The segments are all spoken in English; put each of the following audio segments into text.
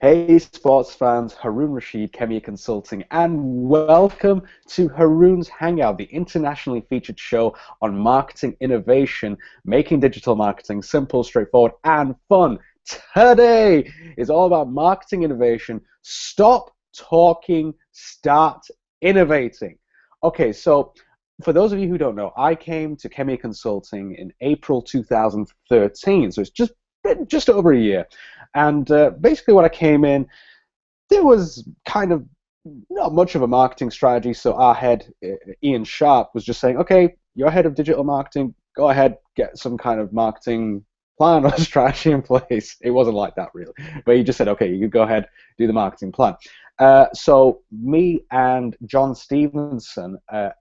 Hey sports fans, Haroon Rashid, Khemeia Consulting, and welcome to Haroon's Hangout, the internationally featured show on marketing innovation, making digital marketing simple, straightforward, and fun. Today is all about marketing innovation. Stop talking, start innovating. Okay, so for those of you who don't know, I came to Khemeia Consulting in April 2013, so it's just over a year. And basically when I came in, there was kind of not much of a marketing strategy. So our head, Ian Sharp, was just saying, okay, you're head of digital marketing, go ahead, get some kind of marketing plan or strategy in place. It wasn't like that really. But he just said, okay, you go ahead, do the marketing plan. So me and John Stevenson,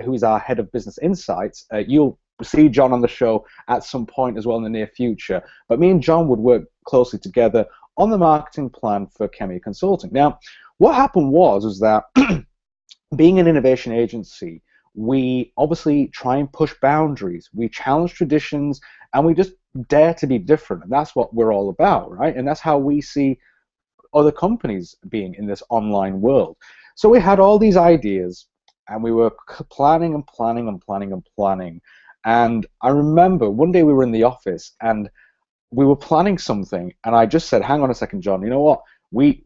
who is our head of business insights, you'll see John on the show at some point as well in the near future. But me and John would work closely together on the marketing plan for Khemeia Consulting. Now, what happened was that being an innovation agency, we obviously try and push boundaries. We challenge traditions, and we just dare to be different. And that's what we're all about, right? And that's how we see other companies being in this online world. So we had all these ideas, and we were planning and planning and planning and planning. And I remember one day we were in the office, and we were planning something, and I just said, hang on a second, John, you know what? We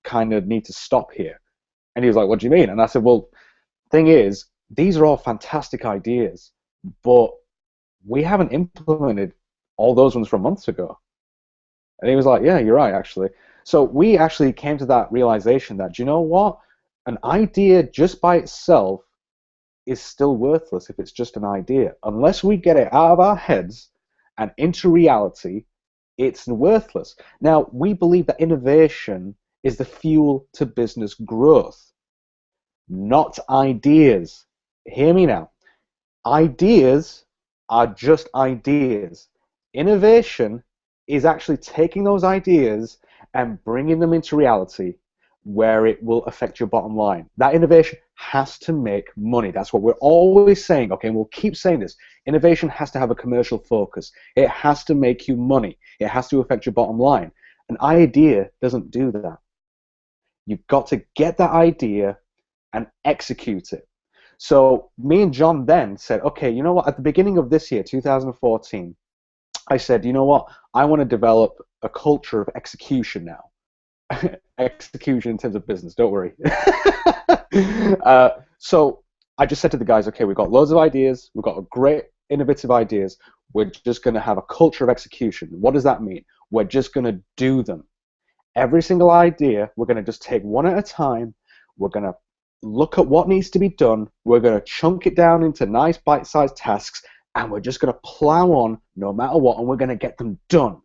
kind of need to stop here. And he was like, what do you mean? And I said, well, thing is, these are all fantastic ideas, but we haven't implemented all those ones from months ago. And he was like, yeah, you're right, actually. So we actually came to that realization that, do you know what? An idea just by itself is still worthless if it's just an idea. Unless we get it out of our heads and into reality, it's worthless. Now, we believe that innovation is the fuel to business growth, not ideas. Hear me now. Ideas are just ideas. Innovation is actually taking those ideas and bringing them into reality where it will affect your bottom line. That innovation has to make money. That's what we're always saying, okay, and we'll keep saying this. Innovation has to have a commercial focus. It has to make you money. It has to affect your bottom line. An idea doesn't do that. You've got to get that idea and execute it. So me and John then said, okay, you know what, at the beginning of this year, 2014, I said, you know what, I want to develop a culture of execution now. Execution in terms of business, don't worry. So I just said to the guys, okay, we've got loads of ideas, we've got great innovative ideas, we're just going to have a culture of execution. What does that mean? We're just going to do them. Every single idea, we're going to just take one at a time, we're going to look at what needs to be done, we're going to chunk it down into nice bite-sized tasks, and we're just going to plow on no matter what, and we're going to get them done.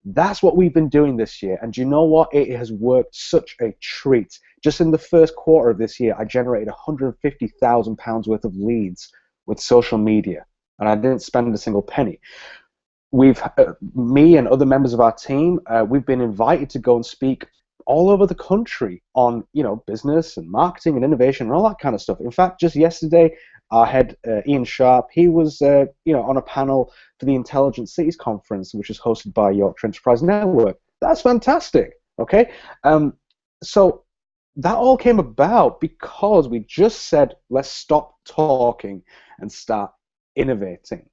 That's what we've been doing this year, and do you know what? It has worked such a treat. Just in the first quarter of this year, I generated £150,000 worth of leads with social media, and I didn't spend a single penny. Me and other members of our team, we've been invited to go and speak all over the country on, business and marketing and innovation and all that kind of stuff. In fact, just yesterday, our head, Ian Sharp, he was, on a panel for the Intelligent Cities Conference, which is hosted by Yorkshire Enterprise Network. That's fantastic, okay? So that all came about because we just said, let's stop talking and start innovating.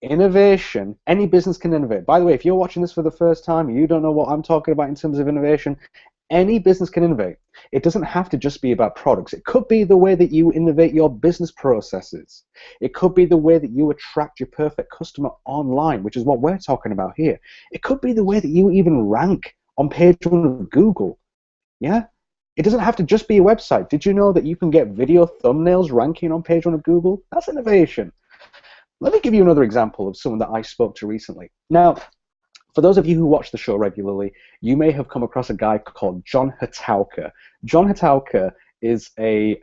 Innovation, any business can innovate. By the way, if you're watching this for the first time and you don't know what I'm talking about in terms of innovation, any business can innovate. It doesn't have to just be about products. It could be the way that you innovate your business processes. It could be the way that you attract your perfect customer online, which is what we're talking about here. It could be the way that you even rank on page one of Google. Yeah? It doesn't have to just be a website. Did you know that you can get video thumbnails ranking on page one of Google? That's innovation. Let me give you another example of someone that I spoke to recently. Now, for those of you who watch the show regularly, you may have come across a guy called John Hatauka. John Hatauka is a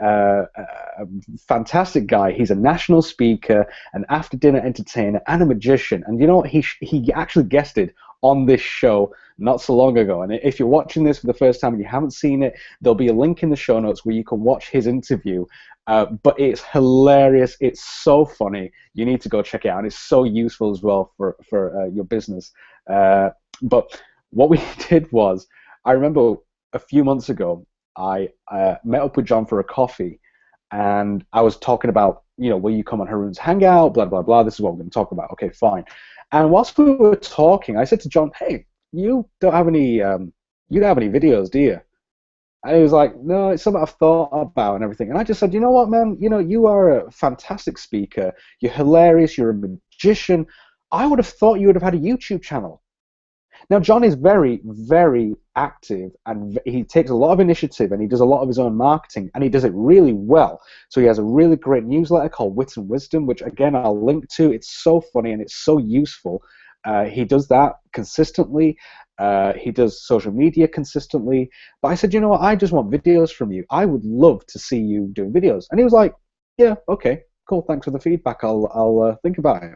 fantastic guy. He's a national speaker, an after-dinner entertainer, and a magician. And you know what? He actually guested on this show not so long ago. And if you're watching this for the first time and you haven't seen it, there'll be a link in the show notes where you can watch his interview. But it's hilarious. It's so funny. You need to go check it out. And it's so useful as well for your business. But what we did was I remember a few months ago, I met up with John for a coffee, and I was talking about, will you come on Haroon's Hangout, blah, blah, blah. This is what we're going to talk about. Okay, fine. And whilst we were talking, I said to John, hey, you don't have any videos, do you? And he was like, no, it's something I've thought about and everything. And I just said, you know what, man, you are a fantastic speaker. You're hilarious. You're a magician. I would have thought you would have had a YouTube channel. Now, John is very, very active, and he takes a lot of initiative, and he does a lot of his own marketing, and he does it really well. So he has a really great newsletter called Wits and Wisdom, which, again, I'll link to. It's so funny, and it's so useful. He does that consistently. He does social media consistently. But I said, you know what, I just want videos from you. I would love to see you doing videos. And he was like, yeah, okay, cool, thanks for the feedback. I'll think about it.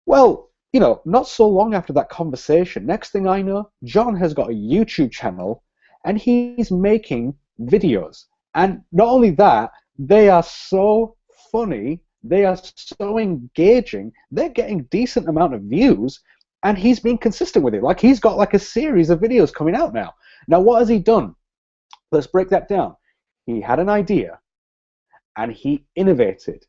Well, not so long after that conversation, next thing I know, John has got a YouTube channel, and he's making videos. And not only that, they are so funny, they are so engaging, they're getting decent amount of views, and he's been consistent with it. Like, he's got like a series of videos coming out now. Now, what has he done? Let's break that down. He had an idea, and he innovated.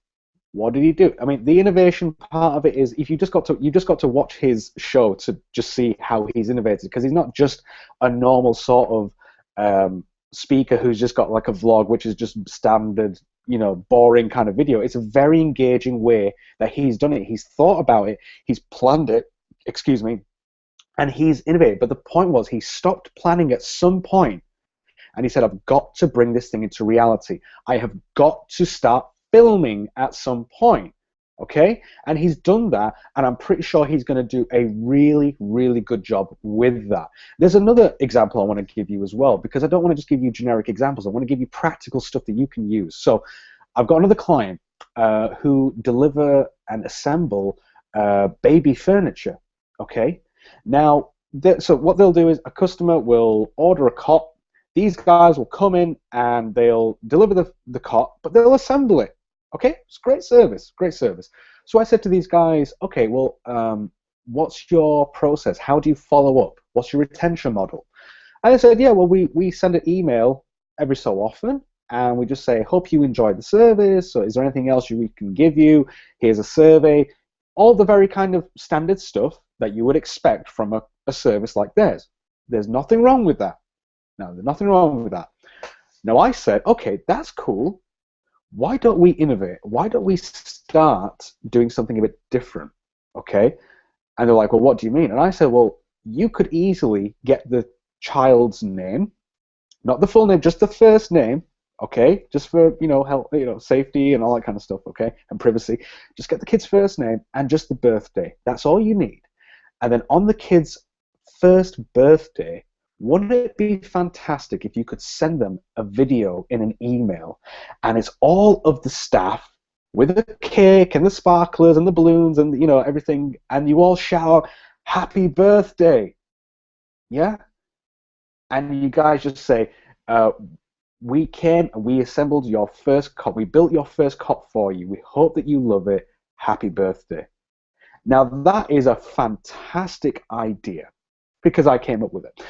What did he do? I mean, the innovation part of it is, if you just got to watch his show to just see how he's innovated, because he's not just a normal sort of speaker who's just got like a vlog, which is just standard, boring kind of video. It's a very engaging way that he's done it. He's thought about it. He's planned it. Excuse me, and he's innovated. But the point was, he stopped planning at some point, and he said, I've got to bring this thing into reality. I have got to start filming at some point, okay? And he's done that, and I'm pretty sure he's going to do a really, really good job with that. There's another example I want to give you as well, because I don't want to just give you generic examples. I want to give you practical stuff that you can use. So I've got another client who deliver and assemble baby furniture, okay? Now, so what they'll do is, a customer will order a cot. These guys will come in and they'll deliver the cot, but they'll assemble it. Okay, it's great service, great service. So I said to these guys, okay, well, what's your process? How do you follow up? What's your retention model? And they said, yeah, well, we send an email every so often, and we just say, hope you enjoyed the service, or is there anything else we can give you? Here's a survey. All the very kind of standard stuff that you would expect from a service like theirs. There's nothing wrong with that. No, there's nothing wrong with that. Now, I said, okay, that's cool. Why don't we innovate? Why don't we start doing something a bit different, okay? And they're like, well, what do you mean? And I said, well, you could easily get the child's name, not the full name, just the first name, okay? Just for, health, safety and all that kind of stuff, okay? And privacy. Just get the kid's first name and just the birthday. That's all you need. And then on the kid's first birthday, wouldn't it be fantastic if you could send them a video in an email, and it's all of the staff with the cake and the sparklers and the balloons and everything, and you all shout happy birthday, yeah? And you guys just say, we came and we assembled your first cot, we built your first cot for you, we hope that you love it, happy birthday. Now, that is a fantastic idea, because I came up with it.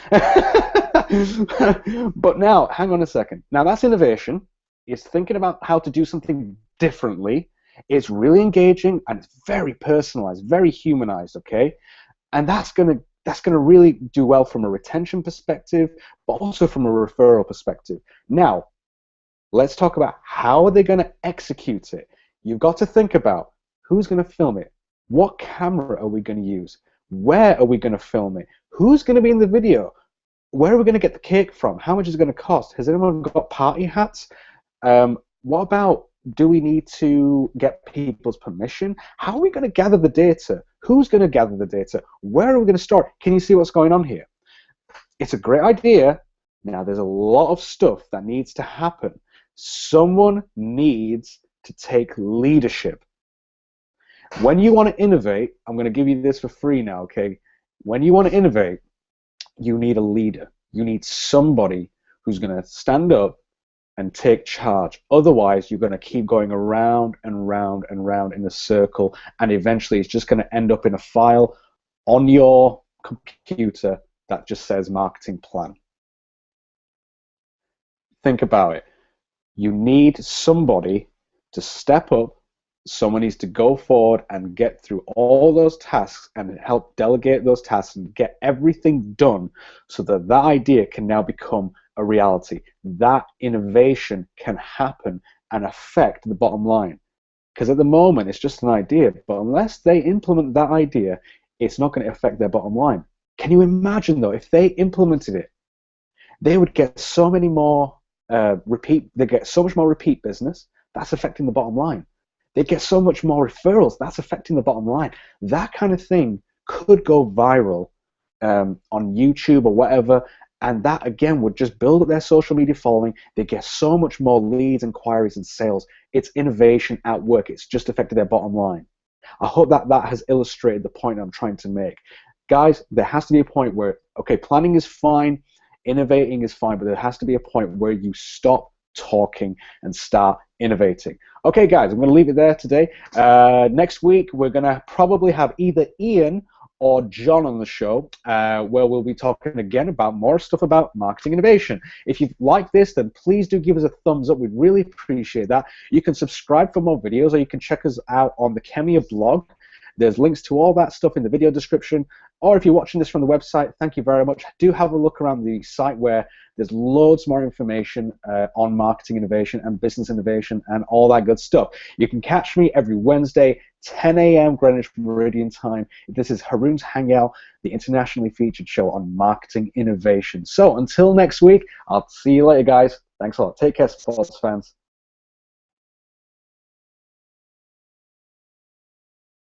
But now, hang on a second. Now, that's innovation. It's thinking about how to do something differently. It's really engaging, and it's very personalized, very humanized, okay? And that's gonna really do well from a retention perspective, but also from a referral perspective. Now, let's talk about how are they going to execute it. You've got to think about who's going to film it, what camera are we going to use, where are we going to film it, who's going to be in the video, where are we going to get the cake from, how much is it going to cost, has anyone got party hats, what about, do we need to get people's permission, how are we going to gather the data, who's going to gather the data, where are we going to start, can you see what's going on here? It's a great idea. Now, there's a lot of stuff that needs to happen. Someone needs to take leadership. When you want to innovate, I'm going to give you this for free now, okay? When you want to innovate, you need a leader. You need somebody who's going to stand up and take charge. Otherwise, you're going to keep going around and round and round in a circle, and eventually it's just going to end up in a file on your computer that just says marketing plan. Think about it. You need somebody to step up. Someone needs to go forward and get through all those tasks and help delegate those tasks and get everything done so that that idea can now become a reality. That innovation can happen and affect the bottom line. Because at the moment, it's just an idea, but unless they implement that idea, it's not going to affect their bottom line. Can you imagine, though, if they implemented it, they would get so many more they get so much more repeat business. That's affecting the bottom line. They get so much more referrals. That's affecting the bottom line. That kind of thing could go viral on YouTube or whatever, and that again would just build up their social media following. They get so much more leads, inquiries, and sales. It's innovation at work. It's just affected their bottom line. I hope that that has illustrated the point I'm trying to make. Guys, there has to be a point where, okay, planning is fine, innovating is fine, but there has to be a point where you stop talking and start innovating. Okay, guys, I'm going to leave it there today. Next week, we're going to probably have either Ian or John on the show, where we'll be talking again about more stuff about marketing innovation. If you've liked this, then please do give us a thumbs up. We'd really appreciate that. You can subscribe for more videos, or you can check us out on the Khemeia blog. There's links to all that stuff in the video description. Or if you're watching this from the website, thank you very much. Do have a look around the site where there's loads more information on marketing innovation and business innovation and all that good stuff. You can catch me every Wednesday, 10 a.m. Greenwich Meridian time. This is Haroon's Hangout, the internationally featured show on marketing innovation. So until next week, I'll see you later, guys. Thanks a lot. Take care, sports fans.